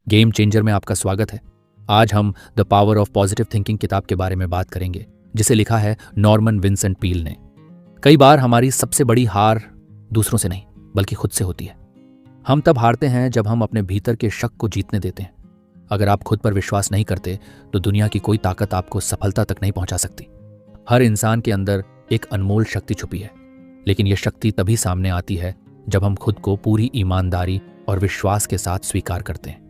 Game changer में आपका स्वागत है। आज हम the power of positive thinking किताब के बारे में बात करेंगे, जिसे लिखा है नॉर्मन विंसेंट पील ने। कई बार हमारी सबसे बड़ी हार दूसरों से नहीं बल्कि खुद से होती है। हम तब हारते हैं जब हम अपने भीतर के शक को जीतने देते हैं। अगर आप खुद पर विश्वास नहीं करते तो दुनिया की कोई ताकत आपको सफलता तक नहीं पहुंचा सकती। हर इंसान के अंदर एक अनमोल शक्ति छुपी है, लेकिन यह शक्ति तभी सामने आती है जब हम खुद को पूरी ईमानदारी और विश्वास के साथ स्वीकार करते हैं।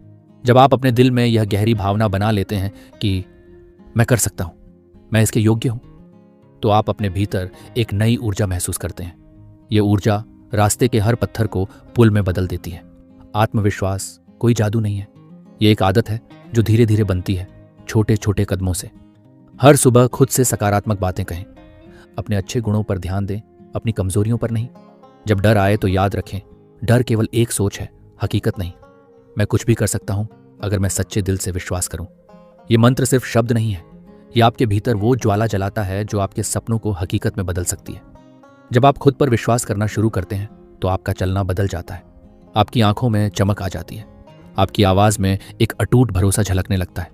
जब आप अपने दिल में यह गहरी भावना बना लेते हैं कि मैं कर सकता हूं, मैं इसके योग्य हूं, तो आप अपने भीतर एक नई ऊर्जा महसूस करते हैं। यह ऊर्जा रास्ते के हर पत्थर को पुल में बदल देती है। आत्मविश्वास कोई जादू नहीं है, यह एक आदत है जो धीरे धीरे बनती है, छोटे छोटे कदमों से। हर सुबह खुद से सकारात्मक बातें कहें, अपने अच्छे गुणों पर ध्यान दें, अपनी कमजोरियों पर नहीं। जब डर आए तो याद रखें, डर केवल एक सोच है, हकीकत नहीं। मैं कुछ भी कर सकता हूं अगर मैं सच्चे दिल से विश्वास करूं। यह मंत्र सिर्फ शब्द नहीं है, यह आपके भीतर वो ज्वाला जलाता है जो आपके सपनों को हकीकत में बदल सकती है। जब आप खुद पर विश्वास करना शुरू करते हैं तो आपका चलना बदल जाता है। आपकी आंखों में चमक आ जाती है, आपकी आवाज में एक अटूट भरोसा झलकने लगता है,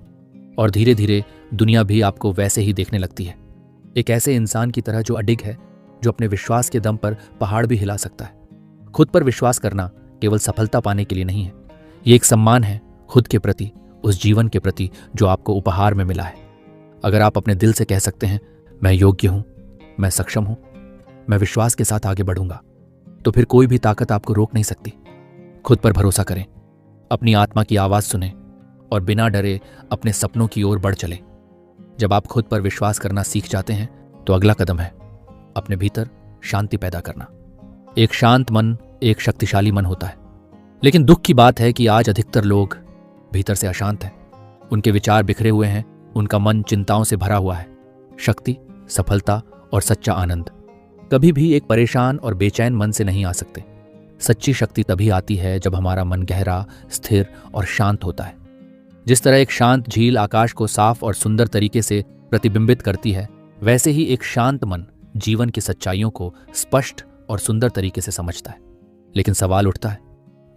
और धीरे धीरे दुनिया भी आपको वैसे ही देखने लगती है। एक ऐसे इंसान की तरह जो अडिग है, जो अपने विश्वास के दम पर पहाड़ भी हिला सकता है। खुद पर विश्वास करना केवल सफलता पाने के लिए नहीं है, ये एक सम्मान है खुद के प्रति, उस जीवन के प्रति जो आपको उपहार में मिला है। अगर आप अपने दिल से कह सकते हैं मैं योग्य हूं, मैं सक्षम हूं, मैं विश्वास के साथ आगे बढ़ूंगा, तो फिर कोई भी ताकत आपको रोक नहीं सकती। खुद पर भरोसा करें, अपनी आत्मा की आवाज सुनें और बिना डरे अपने सपनों की ओर बढ़ चलें। जब आप खुद पर विश्वास करना सीख जाते हैं तो अगला कदम है अपने भीतर शांति पैदा करना। एक शांत मन एक शक्तिशाली मन होता है, लेकिन दुख की बात है कि आज अधिकतर लोग भीतर से अशांत हैं। उनके विचार बिखरे हुए हैं, उनका मन चिंताओं से भरा हुआ है। शक्ति, सफलता और सच्चा आनंद कभी भी एक परेशान और बेचैन मन से नहीं आ सकते। सच्ची शक्ति तभी आती है जब हमारा मन गहरा, स्थिर और शांत होता है। जिस तरह एक शांत झील आकाश को साफ और सुंदर तरीके से प्रतिबिंबित करती है, वैसे ही एक शांत मन जीवन की सच्चाइयों को स्पष्ट और सुंदर तरीके से समझता है। लेकिन सवाल उठता है,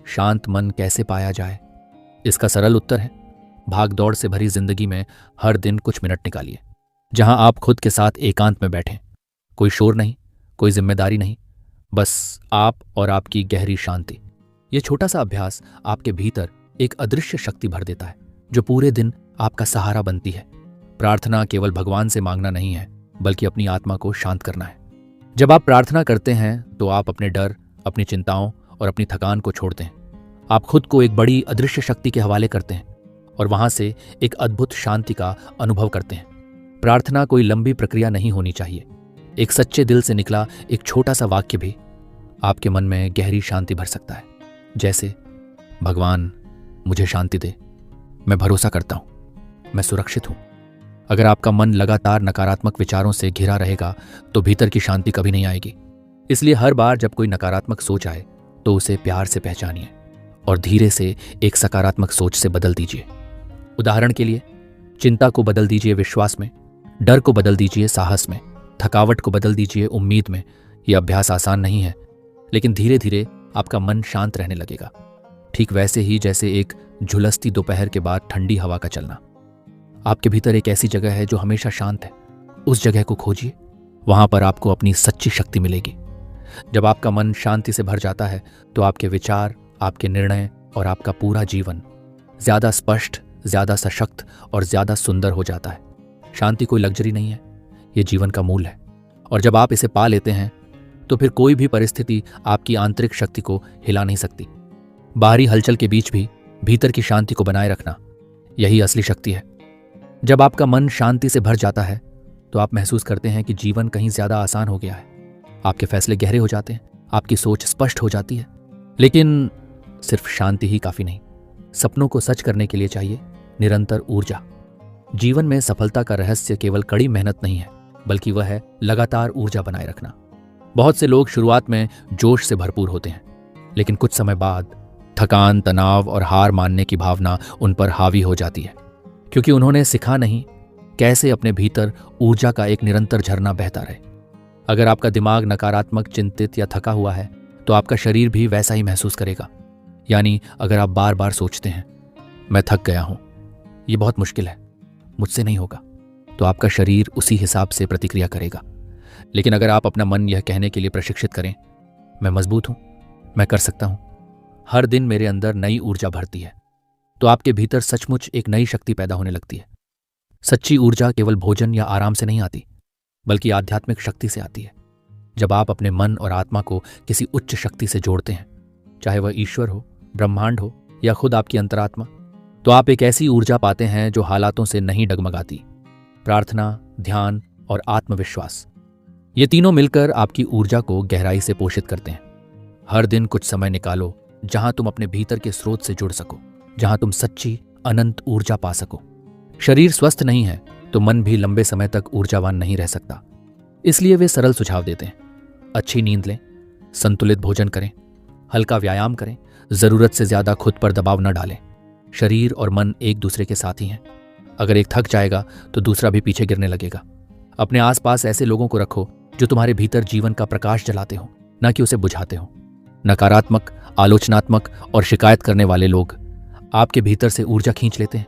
शांत मन कैसे पाया जाए? इसका सरल उत्तर है, भाग दौड़ से भरी जिंदगी में हर दिन कुछ मिनट निकालिए, जहां आप खुद के साथ एकांत में बैठें। कोई शोर नहीं, कोई जिम्मेदारी नहीं, बस आप और आपकी गहरी शांति। यह छोटा सा अभ्यास आपके भीतर एक अदृश्य शक्ति भर देता है, जो पूरे दिन आपका सहारा बनती है। प्रार्थना केवल भगवान से मांगना नहीं है, बल्कि अपनी आत्मा को शांत करना है। जब आप प्रार्थना करते हैं तो आप अपने डर, अपनी चिंताओं और अपनी थकान को छोड़ते हैं। आप खुद को एक बड़ी अदृश्य शक्ति के हवाले करते हैं और वहां से एक अद्भुत शांति का अनुभव करते हैं। प्रार्थना कोई लंबी प्रक्रिया नहीं होनी चाहिए। एक सच्चे दिल से निकला एक छोटा सा वाक्य भी आपके मन में गहरी शांति भर सकता है। जैसे, भगवान मुझे शांति दे, मैं भरोसा करता हूं, मैं सुरक्षित हूं। अगर आपका मन लगातार नकारात्मक विचारों से घिरा रहेगा तो भीतर की शांति कभी नहीं आएगी। इसलिए हर बार जब कोई नकारात्मक सोच आए तो उसे प्यार से पहचानिए और धीरे से एक सकारात्मक सोच से बदल दीजिए। उदाहरण के लिए, चिंता को बदल दीजिए विश्वास में, डर को बदल दीजिए साहस में, थकावट को बदल दीजिए उम्मीद में। यह अभ्यास आसान नहीं है, लेकिन धीरे धीरे आपका मन शांत रहने लगेगा, ठीक वैसे ही जैसे एक झुलसती दोपहर के बाद ठंडी हवा का चलना। आपके भीतर एक ऐसी जगह है जो हमेशा शांत है। उस जगह को खोजिए, वहां पर आपको अपनी सच्ची शक्ति मिलेगी। जब आपका मन शांति से भर जाता है तो आपके विचार, आपके निर्णय और आपका पूरा जीवन ज्यादा स्पष्ट, ज्यादा सशक्त और ज्यादा सुंदर हो जाता है। शांति कोई लग्जरी नहीं है, यह जीवन का मूल है। और जब आप इसे पा लेते हैं तो फिर कोई भी परिस्थिति आपकी आंतरिक शक्ति को हिला नहीं सकती। बाहरी हलचल के बीच भी भीतर की शांति को बनाए रखना, यही असली शक्ति है। जब आपका मन शांति से भर जाता है तो आप महसूस करते हैं कि जीवन कहीं ज्यादा आसान हो गया है। आपके फैसले गहरे हो जाते हैं, आपकी सोच स्पष्ट हो जाती है। लेकिन सिर्फ शांति ही काफी नहीं, सपनों को सच करने के लिए चाहिए निरंतर ऊर्जा। जीवन में सफलता का रहस्य केवल कड़ी मेहनत नहीं है, बल्कि वह है लगातार ऊर्जा बनाए रखना। बहुत से लोग शुरुआत में जोश से भरपूर होते हैं, लेकिन कुछ समय बाद थकान, तनाव और हार मानने की भावना उन पर हावी हो जाती है, क्योंकि उन्होंने सीखा नहीं कैसे अपने भीतर ऊर्जा का एक निरंतर झरना बहता रहे। अगर आपका दिमाग नकारात्मक, चिंतित या थका हुआ है तो आपका शरीर भी वैसा ही महसूस करेगा। यानी अगर आप बार बार सोचते हैं मैं थक गया हूं, ये बहुत मुश्किल है, मुझसे नहीं होगा, तो आपका शरीर उसी हिसाब से प्रतिक्रिया करेगा। लेकिन अगर आप अपना मन यह कहने के लिए प्रशिक्षित करें, मैं मजबूत हूं, मैं कर सकता हूं, हर दिन मेरे अंदर नई ऊर्जा भरती है, तो आपके भीतर सचमुच एक नई शक्ति पैदा होने लगती है। सच्ची ऊर्जा केवल भोजन या आराम से नहीं आती, बल्कि आध्यात्मिक शक्ति से आती है। जब आप अपने मन और आत्मा को किसी उच्च शक्ति से जोड़ते हैं, चाहे वह ईश्वर हो, ब्रह्मांड हो या खुद आपकी अंतरात्मा, तो आप एक ऐसी ऊर्जा पाते हैं जो हालातों से नहीं डगमगाती। प्रार्थना, ध्यान और आत्मविश्वास, ये तीनों मिलकर आपकी ऊर्जा को गहराई से पोषित करते हैं। हर दिन कुछ समय निकालो जहां तुम अपने भीतर के स्रोत से जुड़ सको, जहां तुम सच्ची अनंत ऊर्जा पा सको। शरीर स्वस्थ नहीं है तो मन भी लंबे समय तक ऊर्जावान नहीं रह सकता। इसलिए वे सरल सुझाव देते हैं। अच्छी नींद लें, संतुलित भोजन करें, हल्का व्यायाम करें, जरूरत से ज्यादा खुद पर दबाव न डालें। शरीर और मन एक दूसरे के साथी हैं। अगर एक थक जाएगा तो दूसरा भी पीछे गिरने लगेगा। अपने आसपास ऐसे लोगों को रखो जो तुम्हारे भीतर जीवन का प्रकाश जलाते हो, न कि उसे बुझाते हो। नकारात्मक, आलोचनात्मक और शिकायत करने वाले लोग आपके भीतर से ऊर्जा खींच लेते हैं,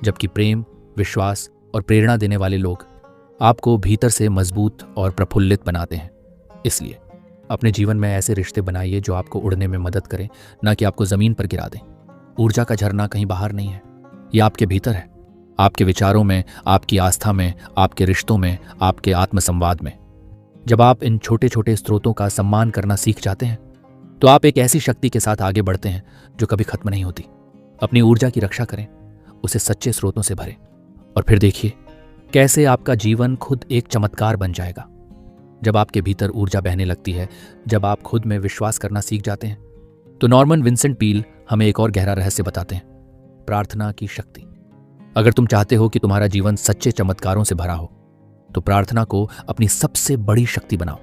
जबकि प्रेम, विश्वास और प्रेरणा देने वाले लोग आपको भीतर से मजबूत और प्रफुल्लित बनाते हैं। इसलिए अपने जीवन में ऐसे रिश्ते बनाइए जो आपको उड़ने में मदद करें, न कि आपको जमीन पर गिरा दें। ऊर्जा का झरना कहीं बाहर नहीं है, यह आपके भीतर है, आपके विचारों में, आपकी आस्था में, आपके रिश्तों में, आपके आत्मसंवाद में। जब आप इन छोटे छोटे स्रोतों का सम्मान करना सीख जाते हैं तो आप एक ऐसी शक्ति के साथ आगे बढ़ते हैं जो कभी खत्म नहीं होती। अपनी ऊर्जा की रक्षा करें, उसे सच्चे स्रोतों से भरें, और फिर देखिए कैसे आपका जीवन खुद एक चमत्कार बन जाएगा। जब आपके भीतर ऊर्जा बहने लगती है, जब आप खुद में विश्वास करना सीख जाते हैं, तो नॉर्मन विंसेंट पील हमें एक और गहरा रहस्य बताते हैं, प्रार्थना की शक्ति। अगर तुम चाहते हो कि तुम्हारा जीवन सच्चे चमत्कारों से भरा हो, तो प्रार्थना को अपनी सबसे बड़ी शक्ति बनाओ।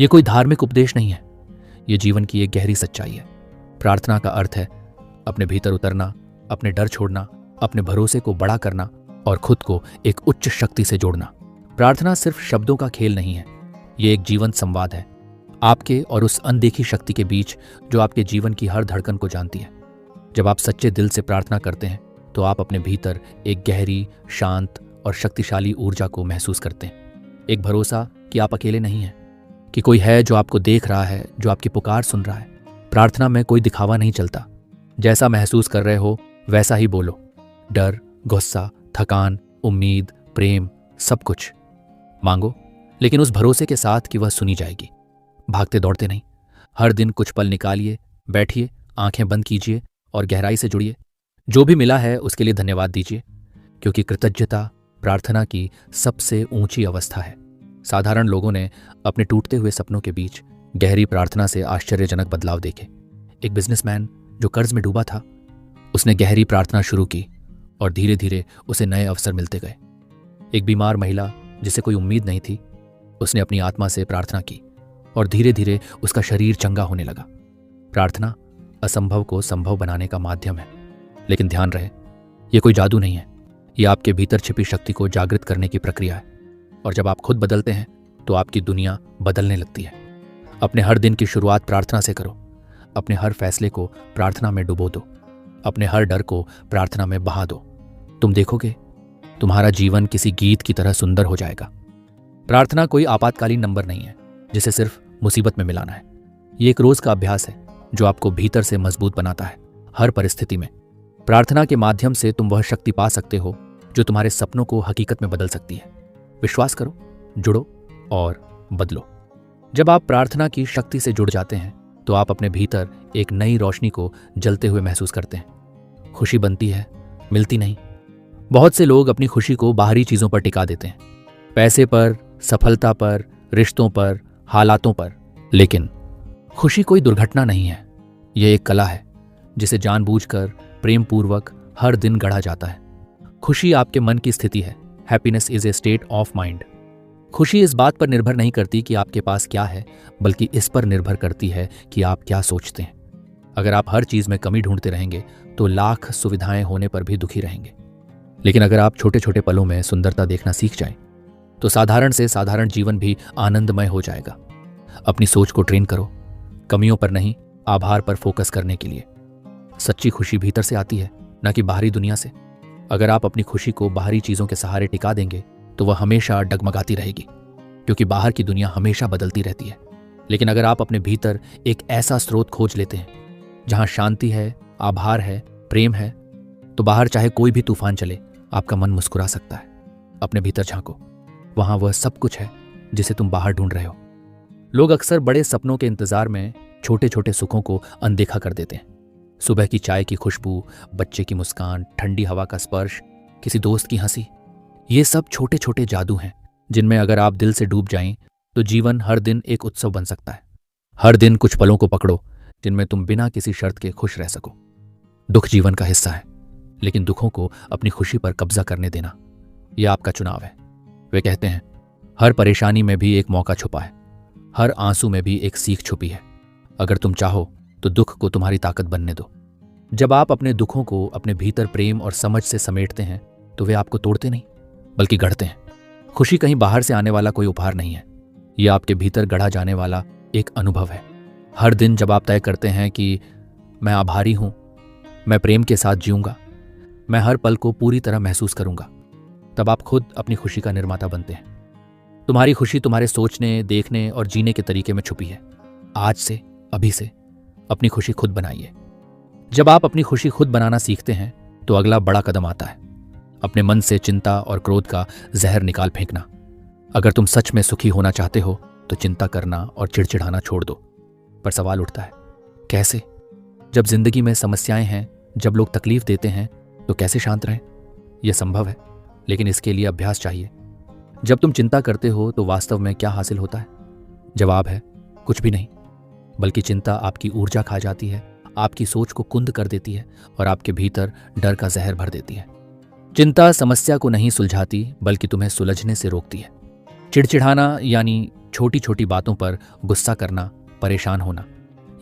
यह कोई धार्मिक उपदेश नहीं है, यह जीवन की एक गहरी सच्चाई है। प्रार्थना का अर्थ है अपने भीतर उतरना, अपने डर छोड़ना, अपने भरोसे को बड़ा करना और खुद को एक उच्च शक्ति से जोड़ना। प्रार्थना सिर्फ शब्दों का खेल नहीं है, ये एक जीवंत संवाद है, आपके और उस अनदेखी शक्ति के बीच जो आपके जीवन की हर धड़कन को जानती है। जब आप सच्चे दिल से प्रार्थना करते हैं तो आप अपने भीतर एक गहरी, शांत और शक्तिशाली ऊर्जा को महसूस करते हैं। एक भरोसा कि आप अकेले नहीं हैं, कि कोई है जो आपको देख रहा है, जो आपकी पुकार सुन रहा है। प्रार्थना में कोई दिखावा नहीं चलता, जैसा महसूस कर रहे हो वैसा ही बोलो। डर, गुस्सा, थकान, उम्मीद, प्रेम, सब कुछ मांगो, लेकिन उस भरोसे के साथ कि वह सुनी जाएगी। भागते दौड़ते नहीं। हर दिन कुछ पल निकालिए, बैठिए, आंखें बंद कीजिए और गहराई से जुड़िए। जो भी मिला है उसके लिए धन्यवाद दीजिए, क्योंकि कृतज्ञता प्रार्थना की सबसे ऊंची अवस्था है। साधारण लोगों ने अपने टूटते हुए सपनों के बीच गहरी प्रार्थना से आश्चर्यजनक बदलाव देखे। एक बिजनेसमैन जो कर्ज में डूबा था, उसने गहरी प्रार्थना शुरू की और धीरे धीरे उसे नए अवसर मिलते गए। एक बीमार महिला जिसे कोई उम्मीद नहीं थी, उसने अपनी आत्मा से प्रार्थना की और धीरे धीरे उसका शरीर चंगा होने लगा। प्रार्थना असंभव को संभव बनाने का माध्यम है, लेकिन ध्यान रहे, यह कोई जादू नहीं है, यह आपके भीतर छिपी शक्ति को जागृत करने की प्रक्रिया है। और जब आप खुद बदलते हैं तो आपकी दुनिया बदलने लगती है। अपने हर दिन की शुरुआत प्रार्थना से करो। अपने हर फैसले को प्रार्थना में डुबो दो। अपने हर डर को प्रार्थना में बहा दो। तुम देखोगे तुम्हारा जीवन किसी गीत की तरह सुंदर हो जाएगा। प्रार्थना कोई आपातकालीन नंबर नहीं है जिसे सिर्फ मुसीबत में मिलाना है। ये एक रोज का अभ्यास है जो आपको भीतर से मजबूत बनाता है। हर परिस्थिति में प्रार्थना के माध्यम से तुम वह शक्ति पा सकते हो जो तुम्हारे सपनों को हकीकत में बदल सकती है। विश्वास करो, जुड़ो और बदलो। जब आप प्रार्थना की शक्ति से जुड़ जाते हैं तो आप अपने भीतर एक नई रोशनी को जलते हुए महसूस करते हैं। खुशी बनती है, मिलती नहीं। बहुत से लोग अपनी खुशी को बाहरी चीजों पर टिका देते हैं, पैसे पर, सफलता पर, रिश्तों पर, हालातों पर। लेकिन खुशी कोई दुर्घटना नहीं है, यह एक कला है जिसे जानबूझकर प्रेम पूर्वक हर दिन गढ़ा जाता है। खुशी आपके मन की स्थिति है। Happiness is a state of mind. खुशी इस बात पर निर्भर नहीं करती कि आपके पास क्या है, बल्कि इस पर निर्भर करती है कि आप क्या सोचते हैं। अगर आप हर चीज में कमी ढूंढते रहेंगे तो लाख सुविधाएं होने पर भी दुखी रहेंगे। लेकिन अगर आप छोटे छोटे पलों में सुंदरता देखना सीख जाएं, तो साधारण से साधारण जीवन भी आनंदमय हो जाएगा। अपनी सोच को ट्रेन करो, कमियों पर नहीं, आभार पर फोकस करने के लिए। सच्ची खुशी भीतर से आती है, न कि बाहरी दुनिया से। अगर आप अपनी खुशी को बाहरी चीज़ों के सहारे टिका देंगे तो वह हमेशा डगमगाती रहेगी, क्योंकि बाहर की दुनिया हमेशा बदलती रहती है। लेकिन अगर आप अपने भीतर एक ऐसा स्रोत खोज लेते हैं जहां शांति है, आभार है, प्रेम है, तो बाहर चाहे कोई भी तूफान चले आपका मन मुस्कुरा सकता है। अपने भीतर झांको, वहां वह सब कुछ है जिसे तुम बाहर ढूंढ रहे हो। लोग अक्सर बड़े सपनों के इंतजार में छोटे छोटे सुखों को अनदेखा कर देते हैं। सुबह की चाय की खुशबू, बच्चे की मुस्कान, ठंडी हवा का स्पर्श, किसी दोस्त की हंसी, ये सब छोटे छोटे जादू हैं जिनमें अगर आप दिल से डूब जाएं तो जीवन हर दिन एक उत्सव बन सकता है। हर दिन कुछ पलों को पकड़ो जिनमें तुम बिना किसी शर्त के खुश रह सको। दुख जीवन का हिस्सा है, लेकिन दुखों को अपनी खुशी पर कब्जा करने देना यह आपका चुनाव है। वे कहते हैं, हर परेशानी में भी एक मौका छुपा है, हर आंसू में भी एक सीख छुपी है। अगर तुम चाहो तो दुख को तुम्हारी ताकत बनने दो। जब आप अपने दुखों को अपने भीतर प्रेम और समझ से समेटते हैं तो वे आपको तोड़ते नहीं बल्कि गढ़ते हैं। खुशी कहीं बाहर से आने वाला कोई उपहार नहीं है, यह आपके भीतर गढ़ा जाने वाला एक अनुभव है। हर दिन जब आप तय करते हैं कि मैं आभारी हूं, मैं प्रेम के साथ जीऊंगा, मैं हर पल को पूरी तरह महसूस करूंगा, तब आप खुद अपनी खुशी का निर्माता बनते हैं। तुम्हारी खुशी तुम्हारे सोचने, देखने और जीने के तरीके में छुपी है। आज से, अभी से अपनी खुशी खुद बनाइए। जब आप अपनी खुशी खुद बनाना सीखते हैं तो अगला बड़ा कदम आता है, अपने मन से चिंता और क्रोध का जहर निकाल फेंकना। अगर तुम सच में सुखी होना चाहते हो तो चिंता करना और चिड़चिड़ाना छोड़ दो। पर सवाल उठता है, कैसे? जब जिंदगी में समस्याएं हैं, जब लोग तकलीफ देते हैं, तो कैसे शांत रहें? यह संभव है, लेकिन इसके लिए अभ्यास चाहिए। जब तुम चिंता करते हो तो वास्तव में क्या हासिल होता है? जवाब है, कुछ भी नहीं, बल्कि चिंता आपकी ऊर्जा खा जाती है, आपकी सोच को कुंद कर देती है और आपके भीतर डर का जहर भर देती है। चिंता समस्या को नहीं सुलझाती बल्कि तुम्हें सुलझने से रोकती है। चिड़चिड़ाना यानी छोटी छोटी बातों पर गुस्सा करना, परेशान होना,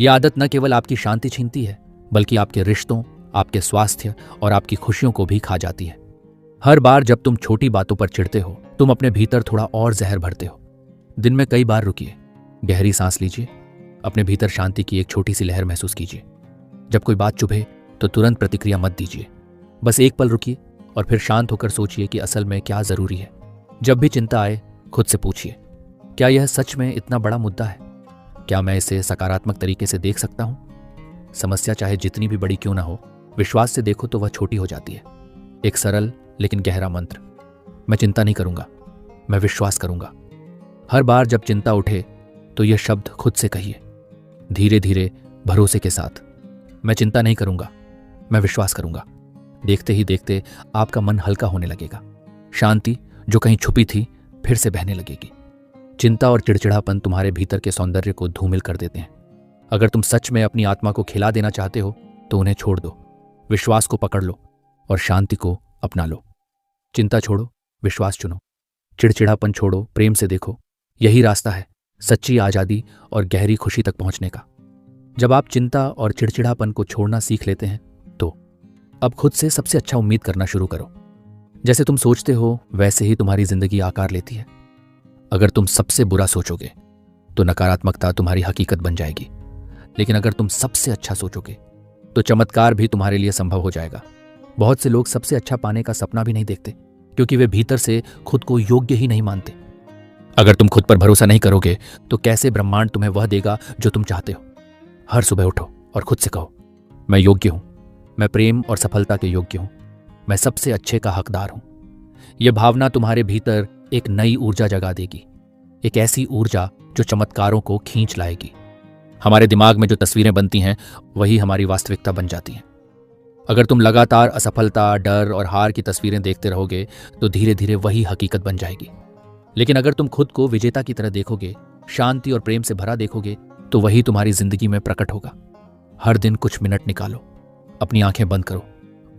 यह आदत न केवल आपकी शांति छीनती है बल्कि आपके रिश्तों, आपके स्वास्थ्य और आपकी खुशियों को भी खा जाती है। हर बार जब तुम छोटी बातों पर चिढ़ते हो तुम अपने भीतर थोड़ा और जहर भरते हो। दिन में कई बार रुकिए, गहरी सांस लीजिए, अपने भीतर शांति की एक छोटी सी लहर महसूस कीजिए। जब कोई बात चुभे तो तुरंत प्रतिक्रिया मत दीजिए, बस एक पल रुकिए और फिर शांत होकर सोचिए कि असल में क्या जरूरी है। जब भी चिंता आए खुद से पूछिए, क्या यह सच में इतना बड़ा मुद्दा है? क्या मैं इसे सकारात्मक तरीके से देख सकता हूं? समस्या चाहे जितनी भी बड़ी क्यों ना हो, विश्वास से देखो तो वह छोटी हो जाती है। एक सरल लेकिन गहरा मंत्र, मैं चिंता नहीं करूंगा, मैं विश्वास करूंगा। हर बार जब चिंता उठे तो यह शब्द खुद से कहिए, धीरे धीरे, भरोसे के साथ, मैं चिंता नहीं करूंगा, मैं विश्वास करूंगा। देखते ही देखते आपका मन हल्का होने लगेगा। शांति जो कहीं छुपी थी फिर से बहने लगेगी। चिंता और चिड़चिड़ापन तुम्हारे भीतर के सौंदर्य को धूमिल कर देते हैं। अगर तुम सच में अपनी आत्मा को खिला देना चाहते हो तो उन्हें छोड़ दो, विश्वास को पकड़ लो और शांति को अपना लो। चिंता छोड़ो, विश्वास चुनो, चिड़चिड़ापन छोड़ो, प्रेम से देखो। यही रास्ता है सच्ची आजादी और गहरी खुशी तक पहुंचने का। जब आप चिंता और चिड़चिड़ापन को छोड़ना सीख लेते हैं तो अब खुद से सबसे अच्छा उम्मीद करना शुरू करो। जैसे तुम सोचते हो वैसे ही तुम्हारी जिंदगी आकार लेती है। अगर तुम सबसे बुरा सोचोगे तो नकारात्मकता तुम्हारी हकीकत बन जाएगी, लेकिन अगर तुम सबसे अच्छा सोचोगे तो चमत्कार भी तुम्हारे लिए संभव हो जाएगा। बहुत से लोग सबसे अच्छा पाने का सपना भी नहीं देखते क्योंकि वे भीतर से खुद को योग्य ही नहीं मानते। अगर तुम खुद पर भरोसा नहीं करोगे तो कैसे ब्रह्मांड तुम्हें वह देगा जो तुम चाहते हो? हर सुबह उठो और खुद से कहो, मैं योग्य हूं, मैं प्रेम और सफलता के योग्य हूं, मैं सबसे अच्छे का हकदार हूं। यह भावना तुम्हारे भीतर एक नई ऊर्जा जगा देगी, एक ऐसी ऊर्जा जो चमत्कारों को खींच लाएगी। हमारे दिमाग में जो तस्वीरें बनती हैं वही हमारी वास्तविकता बन जाती हैं। अगर तुम लगातार असफलता, डर और हार की तस्वीरें देखते रहोगे तो धीरे धीरे वही हकीकत बन जाएगी। लेकिन अगर तुम खुद को विजेता की तरह देखोगे, शांति और प्रेम से भरा देखोगे, तो वही तुम्हारी जिंदगी में प्रकट होगा। हर दिन कुछ मिनट निकालो, अपनी आंखें बंद करो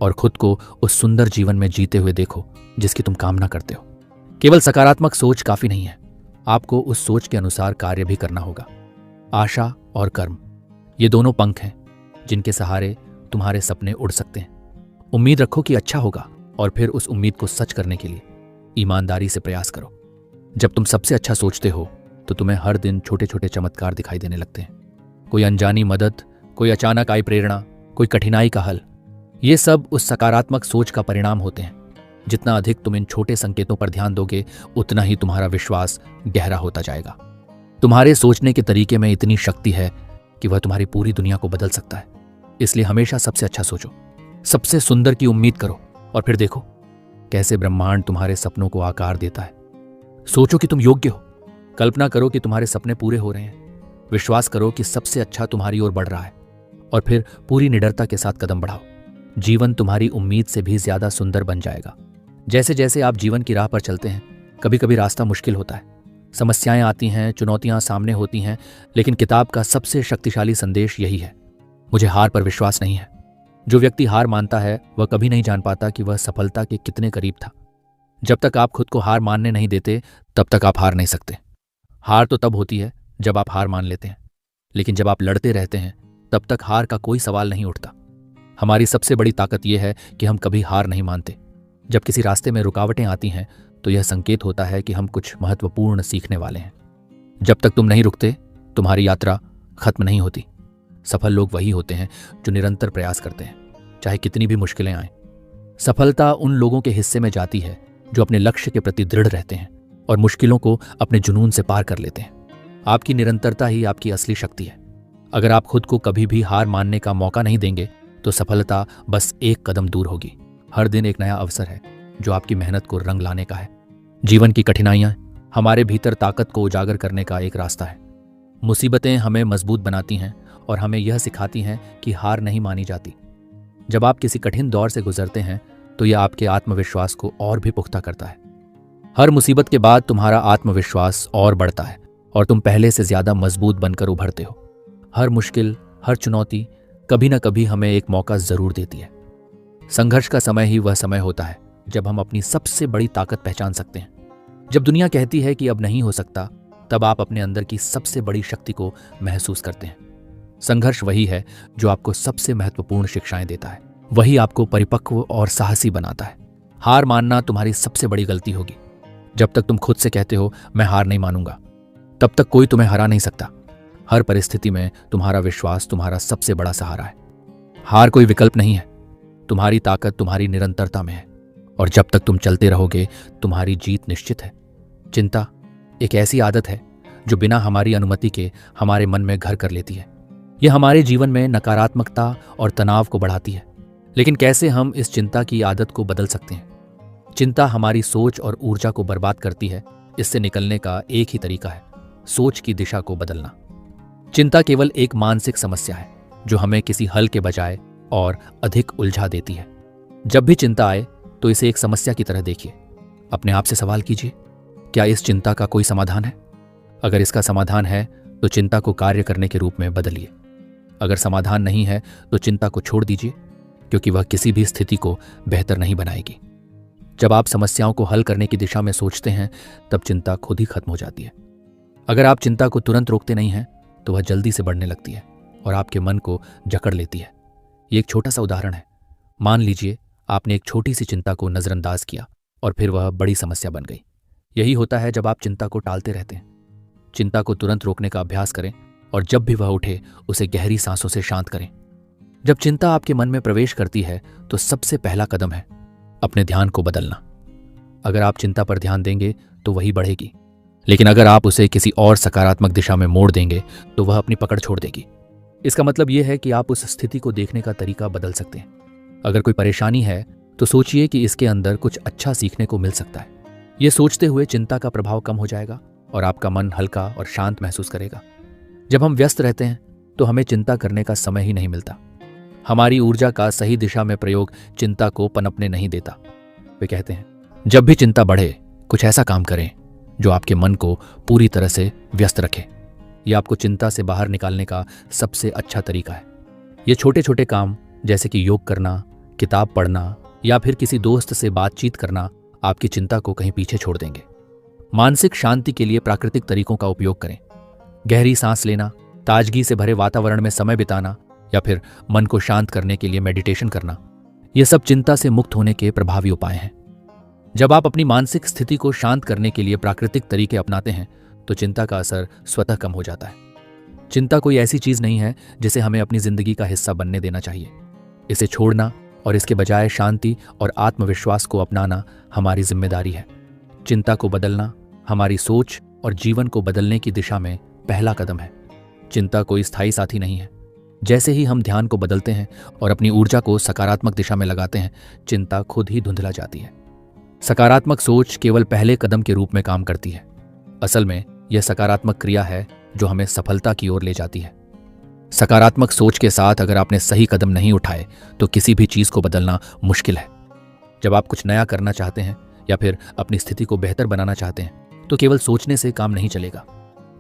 और खुद को उस सुंदर जीवन में जीते हुए देखो जिसकी तुम कामना करते हो। केवल सकारात्मक सोच काफी नहीं है, आपको उस सोच के अनुसार कार्य भी करना होगा। आशा और कर्म, ये दोनों पंख हैं जिनके सहारे तुम्हारे सपने उड़ सकते हैं। उम्मीद रखो कि अच्छा होगा और फिर उस उम्मीद को सच करने के लिए ईमानदारी से प्रयास करो। जब तुम सबसे अच्छा सोचते हो तो तुम्हें हर दिन छोटे छोटे चमत्कार दिखाई देने लगते हैं। कोई अनजानी मदद, कोई अचानक आई प्रेरणा, कोई कठिनाई का हल। ये सब उस सकारात्मक सोच का परिणाम होते हैं। जितना अधिक तुम इन छोटे संकेतों पर ध्यान दोगे, उतना ही तुम्हारा विश्वास गहरा होता जाएगा। तुम्हारे सोचने के तरीके में इतनी शक्ति है कि वह तुम्हारी पूरी दुनिया को बदल सकता है। इसलिए हमेशा सबसे अच्छा सोचो, सबसे सुंदर की उम्मीद करो, और फिर देखो कैसे ब्रह्मांड तुम्हारे सपनों को आकार देता है। सोचो कि तुम योग्य हो, कल्पना करो कि तुम्हारे सपने पूरे हो रहे हैं, विश्वास करो कि सबसे अच्छा तुम्हारी ओर बढ़ रहा है, और फिर पूरी निडरता के साथ कदम बढ़ाओ। जीवन तुम्हारी उम्मीद से भी ज्यादा सुंदर बन जाएगा। जैसे जैसे आप जीवन की राह पर चलते हैं, कभी कभी रास्ता मुश्किल होता है, समस्याएं आती हैं, चुनौतियां सामने होती हैं, लेकिन किताब का सबसे शक्तिशाली संदेश यही है, मुझे हार पर विश्वास नहीं है। जो व्यक्ति हार मानता है वह कभी नहीं जान पाता कि वह सफलता के कितने करीब था। जब तक आप खुद को हार मानने नहीं देते, तब तक आप हार नहीं सकते। हार तो तब होती है जब आप हार मान लेते हैं, लेकिन जब आप लड़ते रहते हैं तब तक हार का कोई सवाल नहीं उठता। हमारी सबसे बड़ी ताकत यह है कि हम कभी हार नहीं मानते। जब किसी रास्ते में रुकावटें आती हैं तो यह संकेत होता है कि हम कुछ महत्वपूर्ण सीखने वाले हैं। जब तक तुम नहीं रुकते, तुम्हारी यात्रा खत्म नहीं होती। सफल लोग वही होते हैं जो निरंतर प्रयास करते हैं, चाहे कितनी भी मुश्किलें आएं। सफलता उन लोगों के हिस्से में जाती है जो अपने लक्ष्य के प्रति दृढ़ रहते हैं और मुश्किलों को अपने जुनून से पार कर लेते हैं। आपकी निरंतरता ही आपकी असली शक्ति है। अगर आप खुद को कभी भी हार मानने का मौका नहीं देंगे तो सफलता बस एक कदम दूर होगी। हर दिन एक नया अवसर है जो आपकी मेहनत को रंग लाने का है। जीवन की कठिनाइयां हमारे भीतर ताकत को उजागर करने का एक रास्ता है। मुसीबतें हमें मजबूत बनाती हैं और हमें यह सिखाती हैं कि हार नहीं मानी जाती। जब आप किसी कठिन दौर से गुजरते हैं तो यह आपके आत्मविश्वास को और भी पुख्ता करता है। हर मुसीबत के बाद तुम्हारा आत्मविश्वास और बढ़ता है और तुम पहले से ज्यादा मजबूत बनकर उभरते हो। हर मुश्किल, हर चुनौती कभी ना कभी हमें एक मौका जरूर देती है। संघर्ष का समय ही वह समय होता है जब हम अपनी सबसे बड़ी ताकत पहचान सकते हैं। जब दुनिया कहती है कि अब नहीं हो सकता, तब आप अपने अंदर की सबसे बड़ी शक्ति को महसूस करते हैं। संघर्ष वही है जो आपको सबसे महत्वपूर्ण शिक्षाएं देता है, वही आपको परिपक्व और साहसी बनाता है। हार मानना तुम्हारी सबसे बड़ी गलती होगी। जब तक तुम खुद से कहते हो मैं हार नहीं मानूंगा, तब तक कोई तुम्हें हरा नहीं सकता। हर परिस्थिति में तुम्हारा विश्वास तुम्हारा सबसे बड़ा सहारा है। हार कोई विकल्प नहीं है। तुम्हारी ताकत तुम्हारी निरंतरता में है, और जब तक तुम चलते रहोगे तुम्हारी जीत निश्चित है। चिंता एक ऐसी आदत है जो बिना हमारी अनुमति के हमारे मन में घर कर लेती है। यह हमारे जीवन में नकारात्मकता और तनाव को बढ़ाती है। लेकिन कैसे हम इस चिंता की आदत को बदल सकते हैं? चिंता हमारी सोच और ऊर्जा को बर्बाद करती है। इससे निकलने का एक ही तरीका है, सोच की दिशा को बदलना। चिंता केवल एक मानसिक समस्या है जो हमें किसी हल के बजाय और अधिक उलझा देती है। जब भी चिंता आए तो इसे एक समस्या की तरह देखिए। अपने आप से सवाल कीजिए, क्या इस चिंता का कोई समाधान है? अगर इसका समाधान है तो चिंता को कार्य करने के रूप में बदलिए। अगर समाधान नहीं है तो चिंता को छोड़ दीजिए, क्योंकि वह किसी भी स्थिति को बेहतर नहीं बनाएगी। जब आप समस्याओं को हल करने की दिशा में सोचते हैं, तब चिंता खुद ही खत्म हो जाती है। अगर आप चिंता को तुरंत रोकते नहीं हैं तो वह जल्दी से बढ़ने लगती है और आपके मन को जकड़ लेती है। ये एक छोटा सा उदाहरण है। मान लीजिए आपने एक छोटी सी चिंता को नजरअंदाज किया और फिर वह बड़ी समस्या बन गई। यही होता है जब आप चिंता को टालते रहते हैं। चिंता को तुरंत रोकने का अभ्यास करें और जब भी वह उठे उसे गहरी सांसों से शांत करें। जब चिंता आपके मन में प्रवेश करती है तो सबसे पहला कदम है अपने ध्यान को बदलना। अगर आप चिंता पर ध्यान देंगे तो वही बढ़ेगी, लेकिन अगर आप उसे किसी और सकारात्मक दिशा में मोड़ देंगे तो वह अपनी पकड़ छोड़ देगी। इसका मतलब यह है कि आप उस स्थिति को देखने का तरीका बदल सकते हैं। अगर कोई परेशानी है तो सोचिए कि इसके अंदर कुछ अच्छा सीखने को मिल सकता है। यह सोचते हुए चिंता का प्रभाव कम हो जाएगा और आपका मन हल्का और शांत महसूस करेगा। जब हम व्यस्त रहते हैं तो हमें चिंता करने का समय ही नहीं मिलता। हमारी ऊर्जा का सही दिशा में प्रयोग चिंता को पनपने नहीं देता। वे कहते हैं, जब भी चिंता बढ़े कुछ ऐसा काम करें जो आपके मन को पूरी तरह से व्यस्त रखे। यह आपको चिंता से बाहर निकालने का सबसे अच्छा तरीका है। ये छोटे छोटे काम जैसे कि योग करना, किताब पढ़ना या फिर किसी दोस्त से बातचीत करना आपकी चिंता को कहीं पीछे छोड़ देंगे। मानसिक शांति के लिए प्राकृतिक तरीकों का उपयोग करें। गहरी सांस लेना, ताजगी से भरे वातावरण में समय बिताना या फिर मन को शांत करने के लिए मेडिटेशन करना, ये सब चिंता से मुक्त होने के प्रभावी उपाय हैं। जब आप अपनी मानसिक स्थिति को शांत करने के लिए प्राकृतिक तरीके अपनाते हैं तो चिंता का असर स्वतः कम हो जाता है। चिंता कोई ऐसी चीज नहीं है जिसे हमें अपनी जिंदगी का हिस्सा बनने देना चाहिए। इसे छोड़ना और इसके बजाय शांति और आत्मविश्वास को अपनाना हमारी जिम्मेदारी है। चिंता को बदलना हमारी सोच और जीवन को बदलने की दिशा में पहला कदम है। चिंता कोई स्थायी साथी नहीं है। जैसे ही हम ध्यान को बदलते हैं और अपनी ऊर्जा को सकारात्मक दिशा में लगाते हैं, चिंता खुद ही धुंधला जाती है। सकारात्मक सोच केवल पहले कदम के रूप में काम करती है। असल में यह सकारात्मक क्रिया है जो हमें सफलता की ओर ले जाती है। सकारात्मक सोच के साथ अगर आपने सही कदम नहीं उठाए तो किसी भी चीज को बदलना मुश्किल है। जब आप कुछ नया करना चाहते हैं या फिर अपनी स्थिति को बेहतर बनाना चाहते हैं तो केवल सोचने से काम नहीं चलेगा।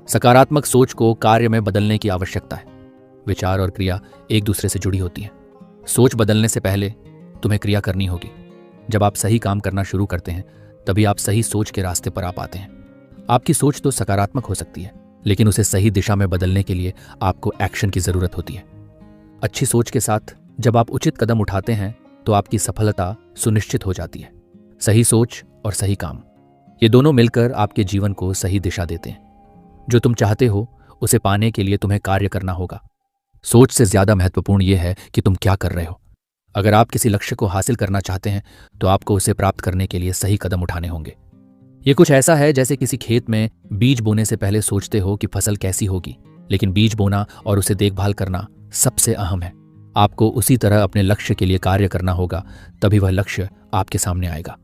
सकारात्मक सोच को कार्य में बदलने की आवश्यकता है। विचार और क्रिया एक दूसरे से जुड़ी होती है। सोच बदलने से पहले तुम्हें क्रिया करनी होगी। जब आप सही काम करना शुरू करते हैं तभी आप सही सोच के रास्ते पर आ पाते हैं। आपकी सोच तो सकारात्मक हो सकती है, लेकिन उसे सही दिशा में बदलने के लिए आपको एक्शन की जरूरत होती है। अच्छी सोच के साथ जब आप उचित कदम उठाते हैं तो आपकी सफलता सुनिश्चित हो जाती है। सही सोच और सही काम, ये दोनों मिलकर आपके जीवन को सही दिशा देते हैं। जो तुम चाहते हो उसे पाने के लिए तुम्हें कार्य करना होगा। सोच से ज्यादा महत्वपूर्ण यह है कि तुम क्या कर रहे हो। अगर आप किसी लक्ष्य को हासिल करना चाहते हैं तो आपको उसे प्राप्त करने के लिए सही कदम उठाने होंगे। ये कुछ ऐसा है जैसे किसी खेत में बीज बोने से पहले सोचते हो कि फसल कैसी होगी, लेकिन बीज बोना और उसे देखभाल करना सबसे अहम है। आपको उसी तरह अपने लक्ष्य के लिए कार्य करना होगा, तभी वह लक्ष्य आपके सामने आएगा।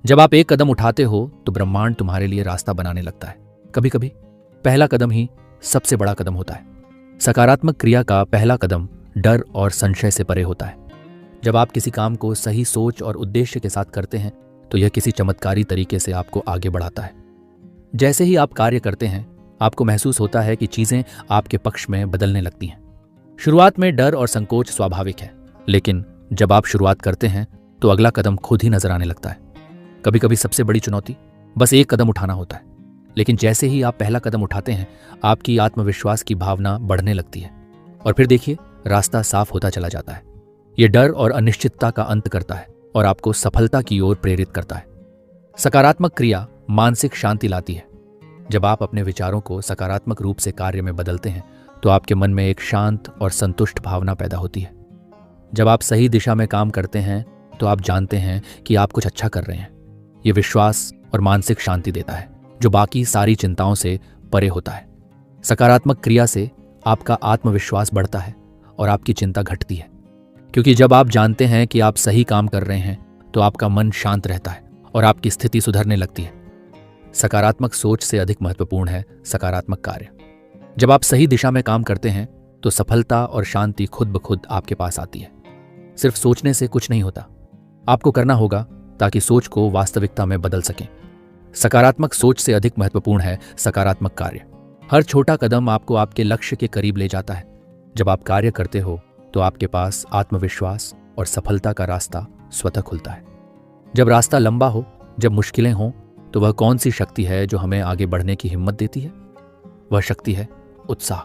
जब आप एक कदम उठाते हो तो ब्रह्मांड तुम्हारे लिए रास्ता बनाने लगता है। कभी कभी पहला कदम ही सबसे बड़ा कदम होता है। सकारात्मक क्रिया का पहला कदम डर और संशय से परे होता है। जब आप किसी काम को सही सोच और उद्देश्य के साथ करते हैं तो यह किसी चमत्कारी तरीके से आपको आगे बढ़ाता है। जैसे ही आप कार्य करते हैं आपको महसूस होता है कि चीजें आपके पक्ष में बदलने लगती हैं। शुरुआत में डर और संकोच स्वाभाविक है, लेकिन जब आप शुरुआत करते हैं तो अगला कदम खुद ही नजर आने लगता है। कभी कभी सबसे बड़ी चुनौती बस एक कदम उठाना होता है, लेकिन जैसे ही आप पहला कदम उठाते हैं आपकी आत्मविश्वास की भावना बढ़ने लगती है और फिर देखिए रास्ता साफ होता चला जाता है। यह डर और अनिश्चितता का अंत करता है और आपको सफलता की ओर प्रेरित करता है। सकारात्मक क्रिया मानसिक शांति लाती है। जब आप अपने विचारों को सकारात्मक रूप से कार्य में बदलते हैं तो आपके मन में एक शांत और संतुष्ट भावना पैदा होती है। जब आप सही दिशा में काम करते हैं तो आप जानते हैं कि आप कुछ अच्छा कर रहे हैं। यह विश्वास और मानसिक शांति देता है जो बाकी सारी चिंताओं से परे होता है। सकारात्मक क्रिया से आपका आत्मविश्वास बढ़ता है और आपकी चिंता घटती है, क्योंकि जब आप जानते हैं कि आप सही काम कर रहे हैं तो आपका मन शांत रहता है और आपकी स्थिति सुधरने लगती है। सकारात्मक सोच से अधिक महत्वपूर्ण है सकारात्मक कार्य। जब आप सही दिशा में काम करते हैं तो सफलता और शांति खुद ब खुद आपके पास आती है। सिर्फ सोचने से कुछ नहीं होता, आपको करना होगा ताकि सोच को वास्तविकता में बदल सकें। सकारात्मक सोच से अधिक महत्वपूर्ण है सकारात्मक कार्य। हर छोटा कदम आपको आपके लक्ष्य के करीब ले जाता है। जब आप कार्य करते हो तो आपके पास आत्मविश्वास और सफलता का रास्ता स्वतः खुलता है। जब रास्ता लंबा हो, जब मुश्किलें हों, तो वह कौन सी शक्ति है जो हमें आगे बढ़ने की हिम्मत देती है? वह शक्ति है उत्साह।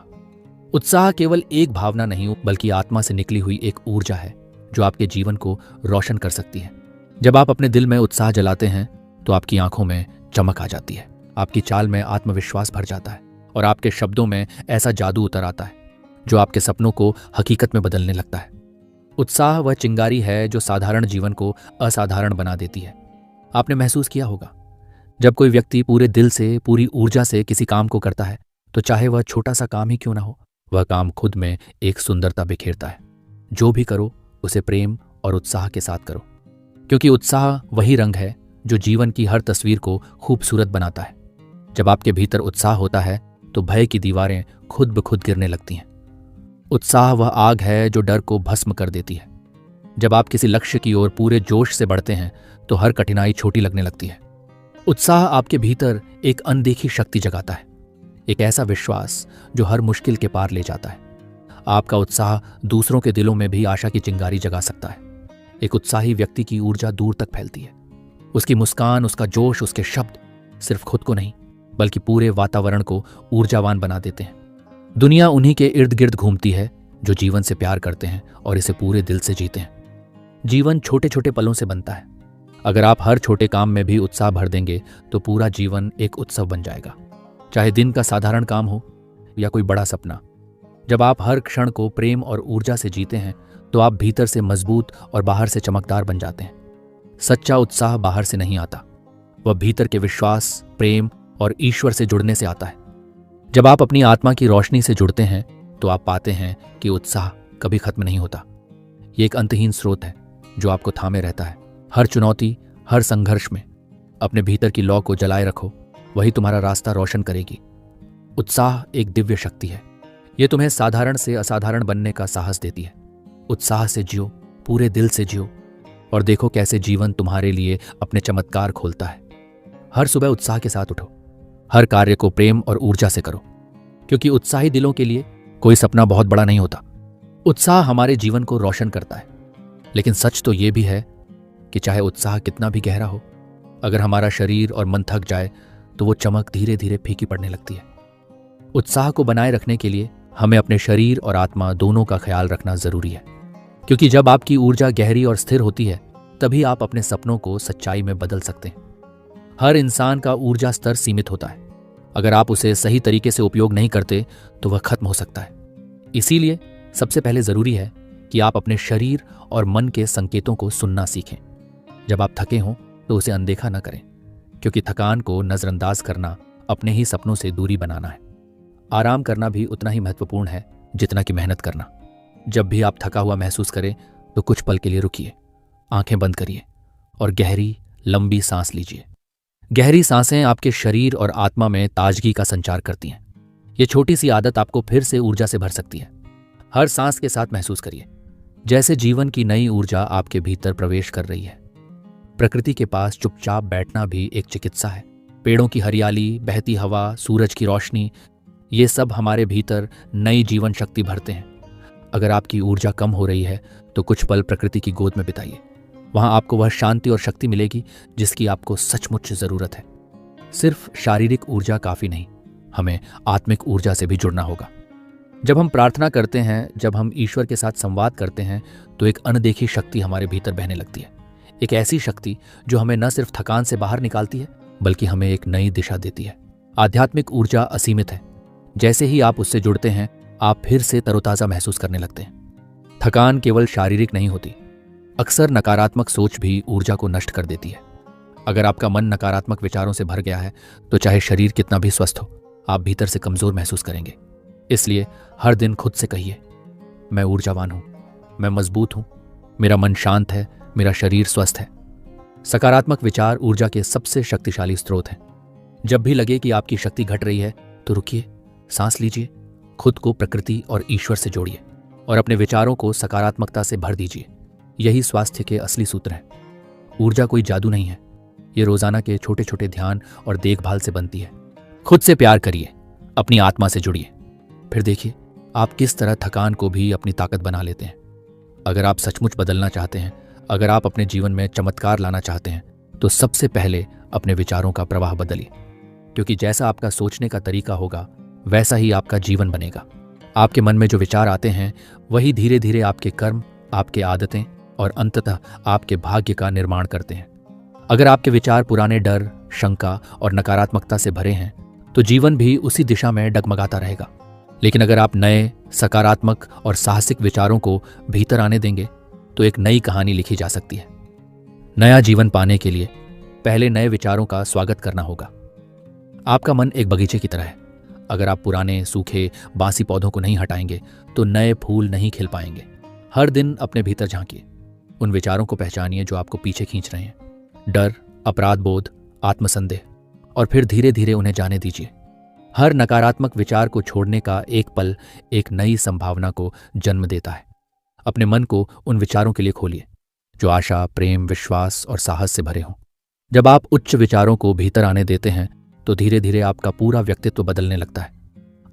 उत्साह केवल एक भावना नहीं बल्कि आत्मा से निकली हुई एक ऊर्जा है जो आपके जीवन को रोशन कर सकती है। जब आप अपने दिल में उत्साह जलाते हैं तो आपकी आंखों में चमक आ जाती है, आपकी चाल में आत्मविश्वास भर जाता है और आपके शब्दों में ऐसा जादू उतर आता है जो आपके सपनों को हकीकत में बदलने लगता है। उत्साह वह चिंगारी है जो साधारण जीवन को असाधारण बना देती है। आपने महसूस किया होगा, जब कोई व्यक्ति पूरे दिल से, पूरी ऊर्जा से किसी काम को करता है तो चाहे वह छोटा सा काम ही क्यों ना हो, वह काम खुद में एक सुंदरता बिखेरता है। जो भी करो उसे प्रेम और उत्साह के साथ करो, क्योंकि उत्साह वही रंग है जो जीवन की हर तस्वीर को खूबसूरत बनाता है। जब आपके भीतर उत्साह होता है तो भय की दीवारें खुद ब खुद गिरने लगती हैं। उत्साह वह आग है जो डर को भस्म कर देती है। जब आप किसी लक्ष्य की ओर पूरे जोश से बढ़ते हैं तो हर कठिनाई छोटी लगने लगती है। उत्साह आपके भीतर एक अनदेखी शक्ति जगाता है, एक ऐसा विश्वास जो हर मुश्किल के पार ले जाता है। आपका उत्साह दूसरों के दिलों में भी आशा की चिंगारी जगा सकता है। एक उत्साही व्यक्ति की ऊर्जा दूर तक फैलती है। उसकी मुस्कान, उसका जोश, उसके शब्द सिर्फ खुद को नहीं बल्कि पूरे वातावरण को ऊर्जावान बना देते हैं। दुनिया उन्हीं के इर्द गिर्द घूमती है जो जीवन से प्यार करते हैं और इसे पूरे दिल से जीते हैं। जीवन छोटे छोटे पलों से बनता है। अगर आप हर छोटे काम में भी उत्साह भर देंगे तो पूरा जीवन एक उत्सव बन जाएगा, चाहे दिन का साधारण काम हो या कोई बड़ा सपना। जब आप हर क्षण को प्रेम और ऊर्जा से जीते हैं तो आप भीतर से मजबूत और बाहर से चमकदार बन जाते हैं। सच्चा उत्साह बाहर से नहीं आता, वह भीतर के विश्वास, प्रेम और ईश्वर से जुड़ने से आता है। जब आप अपनी आत्मा की रोशनी से जुड़ते हैं तो आप पाते हैं कि उत्साह कभी खत्म नहीं होता। ये एक अंतहीन स्रोत है जो आपको थामे रहता है। हर चुनौती, हर संघर्ष में अपने भीतर की लौ को जलाए रखो, वही तुम्हारा रास्ता रोशन करेगी। उत्साह एक दिव्य शक्ति है। ये तुम्हें साधारण से असाधारण बनने का साहस देती है। उत्साह से जियो, पूरे दिल से जियो और देखो कैसे जीवन तुम्हारे लिए अपने चमत्कार खोलता है। हर सुबह उत्साह के साथ उठो, हर कार्य को प्रेम और ऊर्जा से करो, क्योंकि उत्साही दिलों के लिए कोई सपना बहुत बड़ा नहीं होता। उत्साह हमारे जीवन को रोशन करता है, लेकिन सच तो ये भी है कि चाहे उत्साह कितना भी गहरा हो, अगर हमारा शरीर और मन थक जाए तो वो चमक धीरे धीरे फीकी पड़ने लगती है। उत्साह को बनाए रखने के लिए हमें अपने शरीर और आत्मा दोनों का ख्याल रखना जरूरी है, क्योंकि जब आपकी ऊर्जा गहरी और स्थिर होती है तभी आप अपने सपनों को सच्चाई में बदल सकते हैं। हर इंसान का ऊर्जा स्तर सीमित होता है। अगर आप उसे सही तरीके से उपयोग नहीं करते तो वह खत्म हो सकता है। इसीलिए सबसे पहले जरूरी है कि आप अपने शरीर और मन के संकेतों को सुनना सीखें। जब आप थके हों तो उसे अनदेखा न करें, क्योंकि थकान को नजरअंदाज करना अपने ही सपनों से दूरी बनाना है। आराम करना भी उतना ही महत्वपूर्ण है जितना कि मेहनत करना। जब भी आप थका हुआ महसूस करें तो कुछ पल के लिए रुकिए, आंखें बंद करिए और गहरी लंबी सांस लीजिए। गहरी सांसें आपके शरीर और आत्मा में ताजगी का संचार करती हैं। ये छोटी सी आदत आपको फिर से ऊर्जा से भर सकती है। हर सांस के साथ महसूस करिए जैसे जीवन की नई ऊर्जा आपके भीतर प्रवेश कर रही है। प्रकृति के पास चुपचाप बैठना भी एक चिकित्सा है। पेड़ों की हरियाली, बहती हवा, सूरज की रोशनी, ये सब हमारे भीतर नई जीवन शक्ति भरते हैं। अगर आपकी ऊर्जा कम हो रही है तो कुछ पल प्रकृति की गोद में बिताइए। वहां आपको वह शांति और शक्ति मिलेगी जिसकी आपको सचमुच जरूरत है। सिर्फ शारीरिक ऊर्जा काफी नहीं, हमें आत्मिक ऊर्जा से भी जुड़ना होगा। जब हम प्रार्थना करते हैं, जब हम ईश्वर के साथ संवाद करते हैं तो एक अनदेखी शक्ति हमारे भीतर बहने लगती है। एक ऐसी शक्ति जो हमें न सिर्फ थकान से बाहर निकालती है बल्कि हमें एक नई दिशा देती है। आध्यात्मिक ऊर्जा असीमित है। जैसे ही आप उससे जुड़ते हैं आप फिर से तरोताजा महसूस करने लगते हैं। थकान केवल शारीरिक नहीं होती, अक्सर नकारात्मक सोच भी ऊर्जा को नष्ट कर देती है। अगर आपका मन नकारात्मक विचारों से भर गया है तो चाहे शरीर कितना भी स्वस्थ हो, आप भीतर से कमजोर महसूस करेंगे। इसलिए हर दिन खुद से कहिए, मैं ऊर्जावान हूं, मैं मजबूत हूं, मेरा मन शांत है, मेरा शरीर स्वस्थ है। सकारात्मक विचार ऊर्जा के सबसे शक्तिशाली स्रोत हैं। जब भी लगे कि आपकी शक्ति घट रही है तो रुकिए, सांस लीजिए, खुद को प्रकृति और ईश्वर से जोड़िए और अपने विचारों को सकारात्मकता से भर दीजिए। यही स्वास्थ्य के असली सूत्र है। ऊर्जा कोई जादू नहीं है, ये रोजाना के छोटे छोटे ध्यान और देखभाल से बनती है। खुद से प्यार करिए, अपनी आत्मा से जुड़िए, फिर देखिए आप किस तरह थकान को भी अपनी ताकत बना लेते हैं। अगर आप सचमुच बदलना चाहते हैं, अगर आप अपने जीवन में चमत्कार लाना चाहते हैं तो सबसे पहले अपने विचारों का प्रवाह बदलिए, क्योंकि जैसा आपका सोचने का तरीका होगा वैसा ही आपका जीवन बनेगा। आपके मन में जो विचार आते हैं वही धीरे धीरे आपके कर्म, आपके आदतें और अंततः आपके भाग्य का निर्माण करते हैं। अगर आपके विचार पुराने डर, शंका और नकारात्मकता से भरे हैं तो जीवन भी उसी दिशा में डगमगाता रहेगा। लेकिन अगर आप नए, सकारात्मक और साहसिक विचारों को भीतर आने देंगे तो एक नई कहानी लिखी जा सकती है। नया जीवन पाने के लिए पहले नए विचारों का स्वागत करना होगा। आपका मन एक बगीचे की तरह है। अगर आप पुराने, सूखे, बासी पौधों को नहीं हटाएंगे तो नए फूल नहीं खिल पाएंगे। हर दिन अपने भीतर झांकिए, उन विचारों को पहचानिए जो आपको पीछे खींच रहे हैं। डर, अपराध बोध, आत्मसंदेह, और फिर धीरे धीरे उन्हें जाने दीजिए। हर नकारात्मक विचार को छोड़ने का एक पल एक नई संभावना को जन्म देता है। अपने मन को उन विचारों के लिए खोलिए जो आशा, प्रेम, विश्वास और साहस से भरे हों। जब आप उच्च विचारों को भीतर आने देते हैं तो धीरे धीरे आपका पूरा व्यक्तित्व बदलने लगता है।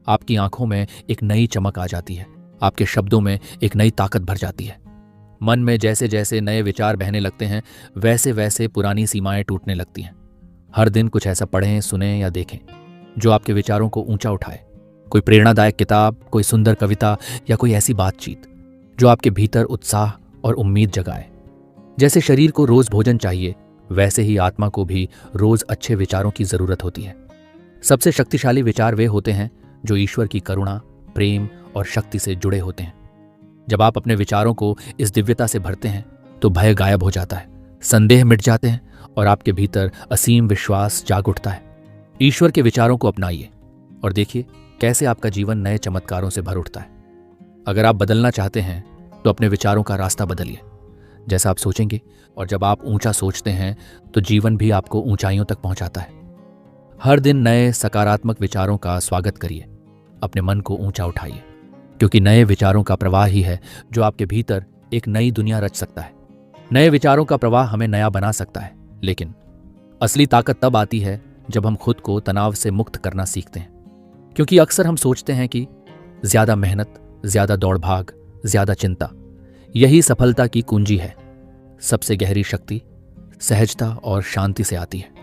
आपकी आंखों में एक नई चमक आ जाती है, आपके शब्दों में एक नई ताकत भर जाती है। मन में जैसे जैसे नए विचार बहने लगते हैं वैसे वैसे पुरानी सीमाएं टूटने लगती हैं। हर दिन कुछ ऐसा पढ़ें, सुनें या देखें जो आपके विचारों को ऊंचा उठाए। कोई प्रेरणादायक किताब, कोई सुंदर कविता या कोई ऐसी बातचीत जो आपके भीतर उत्साह और उम्मीद जगाए। जैसे शरीर को रोज भोजन चाहिए वैसे ही आत्मा को भी रोज अच्छे विचारों की जरूरत होती है। सबसे शक्तिशाली विचार वे होते हैं जो ईश्वर की करुणा, प्रेम और शक्ति से जुड़े होते हैं। जब आप अपने विचारों को इस दिव्यता से भरते हैं तो भय गायब हो जाता है, संदेह मिट जाते हैं और आपके भीतर असीम विश्वास जाग उठता है। ईश्वर के विचारों को अपनाइए और देखिए कैसे आपका जीवन नए चमत्कारों से भर उठता है। अगर आप बदलना चाहते हैं तो अपने विचारों का रास्ता बदलिए। जैसा आप सोचेंगे और जब आप ऊंचा सोचते हैं तो जीवन भी आपको ऊंचाइयों तक पहुंचाता है। हर दिन नए सकारात्मक विचारों का स्वागत करिए, अपने मन को ऊंचा उठाइए, क्योंकि नए विचारों का प्रवाह ही है जो आपके भीतर एक नई दुनिया रच सकता है। नए विचारों का प्रवाह हमें नया बना सकता है, लेकिन असली ताकत तब आती है जब हम खुद को तनाव से मुक्त करना सीखते हैं। क्योंकि अक्सर हम सोचते हैं कि ज्यादा मेहनत, ज्यादा दौड़ भाग, ज्यादा चिंता यही सफलता की कुंजी है। सबसे गहरी शक्ति सहजता और शांति से आती है।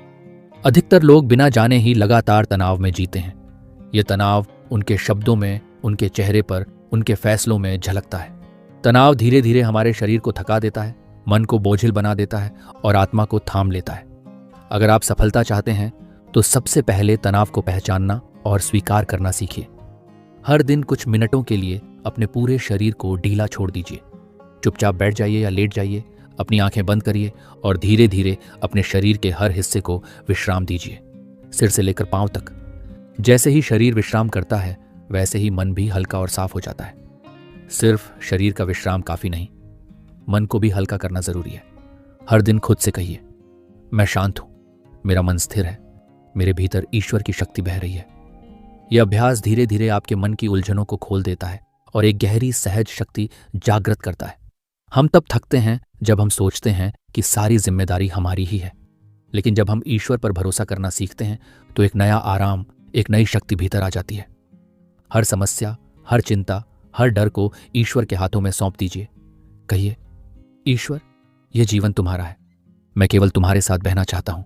अधिकतर लोग बिना जाने ही लगातार तनाव में जीते हैं। यह तनाव उनके शब्दों में, उनके चेहरे पर, उनके फैसलों में झलकता है। तनाव धीरे धीरे हमारे शरीर को थका देता है, मन को बोझिल बना देता है और आत्मा को थाम लेता है। अगर आप सफलता चाहते हैं तो सबसे पहले तनाव को पहचानना और स्वीकार करना सीखिए। हर दिन कुछ मिनटों के लिए अपने पूरे शरीर को ढीला छोड़ दीजिए। चुपचाप बैठ जाइए या लेट जाइए, अपनी आंखें बंद करिए और धीरे धीरे अपने शरीर के हर हिस्से को विश्राम दीजिए, सिर से लेकर पांव तक। जैसे ही शरीर विश्राम करता है वैसे ही मन भी हल्का और साफ हो जाता है। सिर्फ शरीर का विश्राम काफी नहीं, मन को भी हल्का करना जरूरी है। हर दिन खुद से कहिए, मैं शांत हूं, मेरा मन स्थिर है, मेरे भीतर ईश्वर की शक्ति बह रही है। यह अभ्यास धीरे धीरे आपके मन की उलझनों को खोल देता है और एक गहरी सहज शक्ति जागृत करता है। हम तब थकते हैं जब हम सोचते हैं कि सारी जिम्मेदारी हमारी ही है, लेकिन जब हम ईश्वर पर भरोसा करना सीखते हैं तो एक नया आराम, एक नई शक्ति भीतर आ जाती है। हर समस्या, हर चिंता, हर डर को ईश्वर के हाथों में सौंप दीजिए। कहिए, ईश्वर, यह जीवन तुम्हारा है, मैं केवल तुम्हारे साथ बहना चाहता हूं।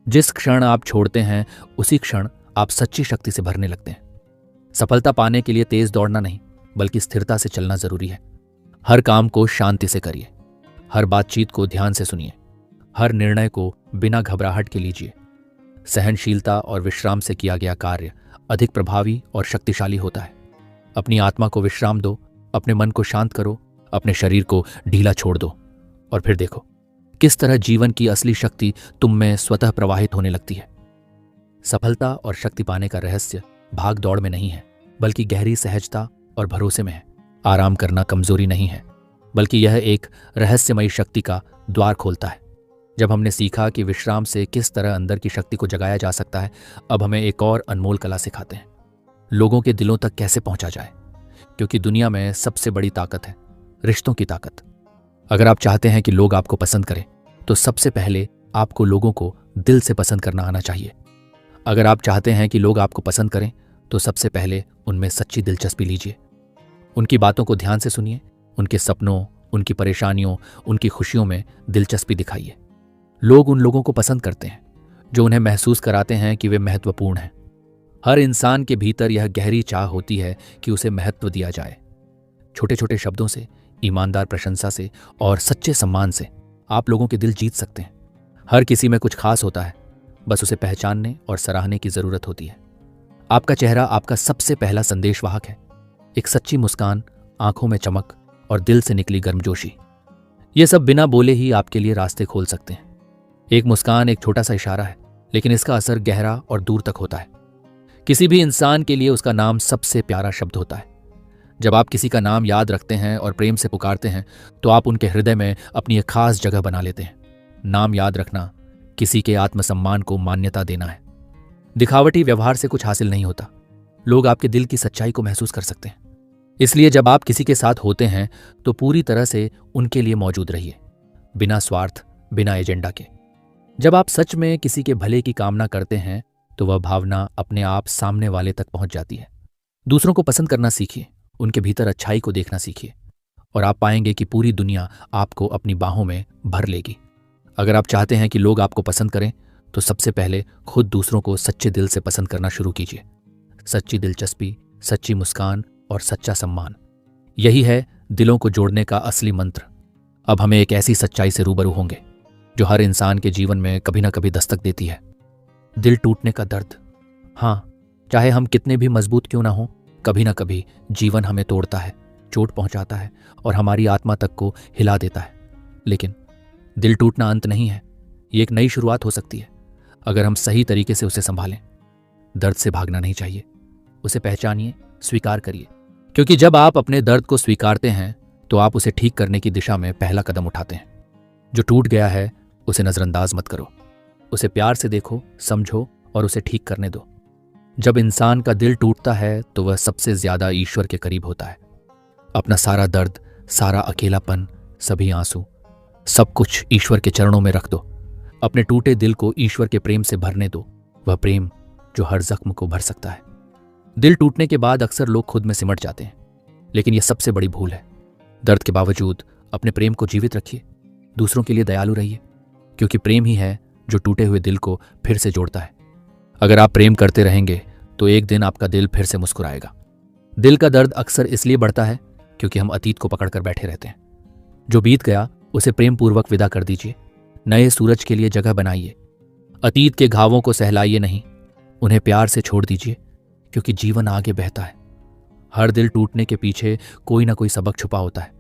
जिस क्षण आप छोड़ते हैं उसी क्षण आप सच्ची शक्ति से भरने लगते हैं। सफलता पाने के लिए तेज दौड़ना नहीं, बल्कि स्थिरता से चलना जरूरी है। हर काम को शांति से करिए, हर बातचीत को ध्यान से सुनिए, हर निर्णय को बिना घबराहट के लीजिए। सहनशीलता और विश्राम से किया गया कार्य अधिक प्रभावी और शक्तिशाली होता है। अपनी आत्मा को विश्राम दो, अपने मन को शांत करो, अपने शरीर को ढीला छोड़ दो और फिर देखो किस तरह जीवन की असली शक्ति तुम में स्वतः प्रवाहित होने लगती है। सफलता और शक्ति पाने का रहस्य भाग दौड़ में नहीं है, बल्कि गहरी सहजता और भरोसे में है। आराम करना कमजोरी नहीं है, बल्कि यह एक रहस्यमयी शक्ति का द्वार खोलता है। जब हमने सीखा कि विश्राम से किस तरह अंदर की शक्ति को जगाया जा सकता है, अब हमें एक और अनमोल कला सिखाते हैं, लोगों के दिलों तक कैसे पहुंचा जाए। क्योंकि दुनिया में सबसे बड़ी ताकत है रिश्तों की ताकत। अगर आप चाहते हैं कि लोग आपको पसंद करें तो सबसे पहले आपको लोगों को दिल से पसंद करना आना चाहिए। अगर आप चाहते हैं कि लोग आपको पसंद करें तो सबसे पहले उनमें सच्ची दिलचस्पी लीजिए। उनकी बातों को ध्यान से सुनिए, उनके सपनों, उनकी परेशानियों, उनकी खुशियों में दिलचस्पी दिखाइए। लोग उन लोगों को पसंद करते हैं जो उन्हें महसूस कराते हैं कि वे महत्वपूर्ण हैं। हर इंसान के भीतर यह गहरी चाह होती है कि उसे महत्व दिया जाए। छोटे छोटे शब्दों से, ईमानदार प्रशंसा से और सच्चे सम्मान से आप लोगों के दिल जीत सकते हैं। हर किसी में कुछ खास होता है, बस उसे पहचानने और सराहने की जरूरत होती है। आपका चेहरा आपका सबसे पहला संदेशवाहक है। एक सच्ची मुस्कान, आंखों में चमक और दिल से निकली गर्मजोशी, ये सब बिना बोले ही आपके लिए रास्ते खोल सकते हैं। एक मुस्कान एक छोटा सा इशारा है, लेकिन इसका असर गहरा और दूर तक होता है। किसी भी इंसान के लिए उसका नाम सबसे प्यारा शब्द होता है। जब आप किसी का नाम याद रखते हैं और प्रेम से पुकारते हैं तो आप उनके हृदय में अपनी एक खास जगह बना लेते हैं। नाम याद रखना किसी के आत्मसम्मान को मान्यता देना है। दिखावटी व्यवहार से कुछ हासिल नहीं होता। लोग आपके दिल की सच्चाई को महसूस कर सकते हैं। इसलिए जब आप किसी के साथ होते हैं तो पूरी तरह से उनके लिए मौजूद रहिए, बिना स्वार्थ, बिना एजेंडा के। जब आप सच में किसी के भले की कामना करते हैं तो वह भावना अपने आप सामने वाले तक पहुंच जाती है। दूसरों को पसंद करना सीखिए, उनके भीतर अच्छाई को देखना सीखिए और आप पाएंगे कि पूरी दुनिया आपको अपनी बाहों में भर लेगी। अगर आप चाहते हैं कि लोग आपको पसंद करें तो सबसे पहले खुद दूसरों को सच्चे दिल से पसंद करना शुरू कीजिए। सच्ची दिलचस्पी, सच्ची मुस्कान और सच्चा सम्मान, यही है दिलों को जोड़ने का असली मंत्र। अब हमें एक ऐसी सच्चाई से रूबरू होंगे जो हर इंसान के जीवन में कभी ना कभी दस्तक देती है। दिल टूटने का दर्द। हाँ, चाहे हम कितने भी मजबूत क्यों ना हो, कभी ना कभी जीवन हमें तोड़ता है, चोट पहुंचाता है और हमारी आत्मा तक को हिला देता है। लेकिन दिल टूटना अंत नहीं है, ये एक नई शुरुआत हो सकती है अगर हम सही तरीके से उसे संभालें। दर्द से भागना नहीं चाहिए, उसे पहचानिए, स्वीकार करिए, क्योंकि जब आप अपने दर्द को स्वीकारते हैं तो आप उसे ठीक करने की दिशा में पहला कदम उठाते हैं। जो टूट गया है उसे नजरअंदाज मत करो, उसे प्यार से देखो, समझो और उसे ठीक करने दो। जब इंसान का दिल टूटता है तो वह सबसे ज्यादा ईश्वर के करीब होता है। अपना सारा दर्द, सारा अकेलापन, सभी आंसू, सब कुछ ईश्वर के चरणों में रख दो। अपने टूटे दिल को ईश्वर के प्रेम से भरने दो, वह प्रेम जो हर जख्म को भर सकता है। दिल टूटने के बाद अक्सर लोग खुद में सिमट जाते हैं, लेकिन यह सबसे बड़ी भूल है। दर्द के बावजूद अपने प्रेम को जीवित रखिए, दूसरों के लिए दयालु रहिए, क्योंकि प्रेम ही है जो टूटे हुए दिल को फिर से जोड़ता है। अगर आप प्रेम करते रहेंगे तो एक दिन आपका दिल फिर से मुस्कुराएगा। दिल का दर्द अक्सर इसलिए बढ़ता है क्योंकि हम अतीत को पकड़कर बैठे रहते हैं। जो बीत गया उसे प्रेम पूर्वक विदा कर दीजिए, नए सूरज के लिए जगह बनाइए। अतीत के घावों को सहलाइए नहीं, उन्हें प्यार से छोड़ दीजिए, क्योंकि जीवन आगे बहता है। हर दिल टूटने के पीछे कोई ना कोई सबक छुपा होता है।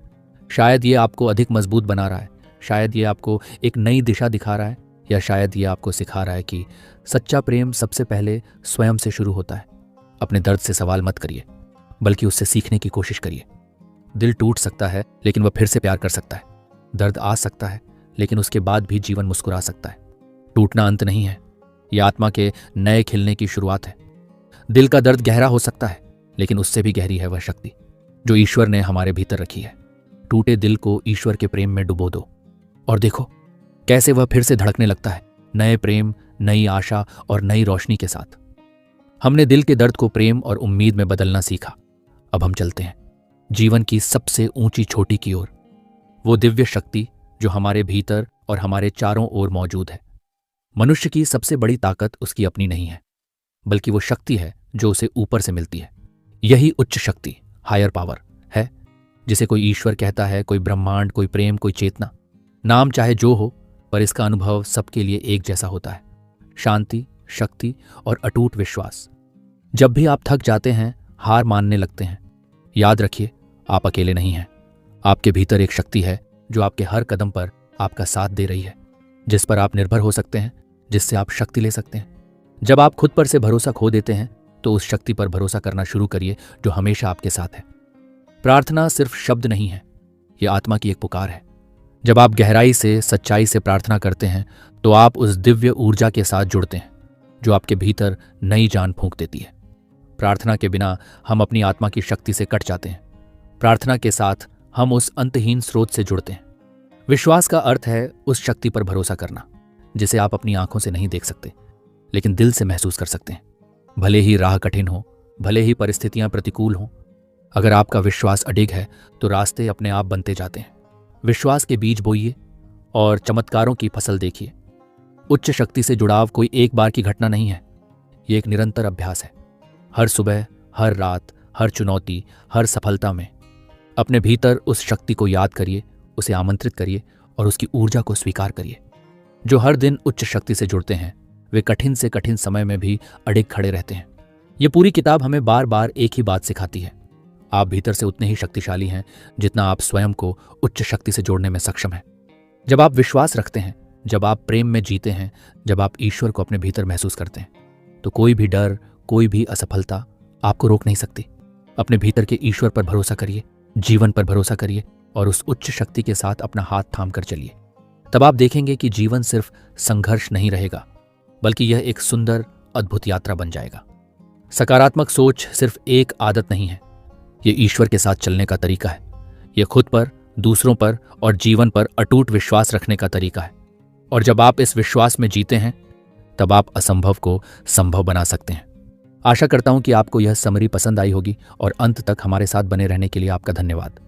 शायद ये आपको अधिक मजबूत बना रहा है, शायद ये आपको एक नई दिशा दिखा रहा है, या शायद ये आपको सिखा रहा है कि सच्चा प्रेम सबसे पहले स्वयं से शुरू होता है। अपने दर्द से सवाल मत करिए, बल्कि उससे सीखने की कोशिश करिए। दिल टूट सकता है लेकिन वह फिर से प्यार कर सकता है। दर्द आ सकता है लेकिन उसके बाद भी जीवन मुस्कुरा सकता है। टूटना अंत नहीं है, यह आत्मा के नए खिलने की शुरुआत है। दिल का दर्द गहरा हो सकता है, लेकिन उससे भी गहरी है वह शक्ति जो ईश्वर ने हमारे भीतर रखी है। टूटे दिल को ईश्वर के प्रेम में डुबो दो और देखो कैसे वह फिर से धड़कने लगता है, नए प्रेम, नई आशा और नई रोशनी के साथ। हमने दिल के दर्द को प्रेम और उम्मीद में बदलना सीखा। अब हम चलते हैं जीवन की सबसे ऊंची चोटी की ओर, वो दिव्य शक्ति जो हमारे भीतर और हमारे चारों ओर मौजूद है। मनुष्य की सबसे बड़ी ताकत उसकी अपनी नहीं है, बल्कि वो शक्ति है जो उसे ऊपर से मिलती है। यही उच्च शक्ति, हायर पावर है, जिसे कोई ईश्वर कहता है, कोई ब्रह्मांड, कोई प्रेम, कोई चेतना। नाम चाहे जो हो, पर इसका अनुभव सबके लिए एक जैसा होता है। शांति, शक्ति और अटूट विश्वास। जब भी आप थक जाते हैं, हार मानने लगते हैं, याद रखिए आप अकेले नहीं हैं। आपके भीतर एक शक्ति है जो आपके हर कदम पर आपका साथ दे रही है, जिस पर आप निर्भर हो सकते हैं, जिससे आप शक्ति ले सकते हैं। जब आप खुद पर से भरोसा खो देते हैं तो उस शक्ति पर भरोसा करना शुरू करिए जो हमेशा आपके साथ है। प्रार्थना सिर्फ शब्द नहीं है, यह आत्मा की एक पुकार है। जब आप गहराई से, सच्चाई से प्रार्थना करते हैं तो आप उस दिव्य ऊर्जा के साथ जुड़ते हैं जो आपके भीतर नई जान फूंक देती है। प्रार्थना के बिना हम अपनी आत्मा की शक्ति से कट जाते हैं। प्रार्थना के साथ हम उस अंतहीन स्रोत से जुड़ते हैं। विश्वास का अर्थ है उस शक्ति पर भरोसा करना जिसे आप अपनी आंखों से नहीं देख सकते, लेकिन दिल से महसूस कर सकते हैं। भले ही राह कठिन हो, भले ही परिस्थितियां प्रतिकूल हों, अगर आपका विश्वास अडिग है तो रास्ते अपने आप बनते जाते हैं। विश्वास के बीज बोइए और चमत्कारों की फसल देखिए। उच्च शक्ति से जुड़ाव कोई एक बार की घटना नहीं है, ये एक निरंतर अभ्यास है। हर सुबह, हर रात, हर चुनौती, हर सफलता में अपने भीतर उस शक्ति को याद करिए, उसे आमंत्रित करिए और उसकी ऊर्जा को स्वीकार करिए। जो हर दिन उच्च शक्ति से जुड़ते हैं वे कठिन से कठिन समय में भी अडिग खड़े रहते हैं। ये पूरी किताब हमें बार बार एक ही बात सिखाती है, आप भीतर से उतने ही शक्तिशाली हैं जितना आप स्वयं को उच्च शक्ति से जोड़ने में सक्षम हैं। जब आप विश्वास रखते हैं, जब आप प्रेम में जीते हैं, जब आप ईश्वर को अपने भीतर महसूस करते हैं, तो कोई भी डर, कोई भी असफलता आपको रोक नहीं सकती। अपने भीतर के ईश्वर पर भरोसा करिए, जीवन पर भरोसा करिए और उस उच्च शक्ति के साथ अपना हाथ थाम कर चलिए। तब आप देखेंगे कि जीवन सिर्फ संघर्ष नहीं रहेगा, बल्कि यह एक सुंदर, अद्भुत यात्रा बन जाएगा। सकारात्मक सोच सिर्फ एक आदत नहीं है, ये ईश्वर के साथ चलने का तरीका है। यह खुद पर, दूसरों पर और जीवन पर अटूट विश्वास रखने का तरीका है। और जब आप इस विश्वास में जीते हैं, तब आप असंभव को संभव बना सकते हैं। आशा करता हूं कि आपको यह समरी पसंद आई होगी और अंत तक हमारे साथ बने रहने के लिए आपका धन्यवाद।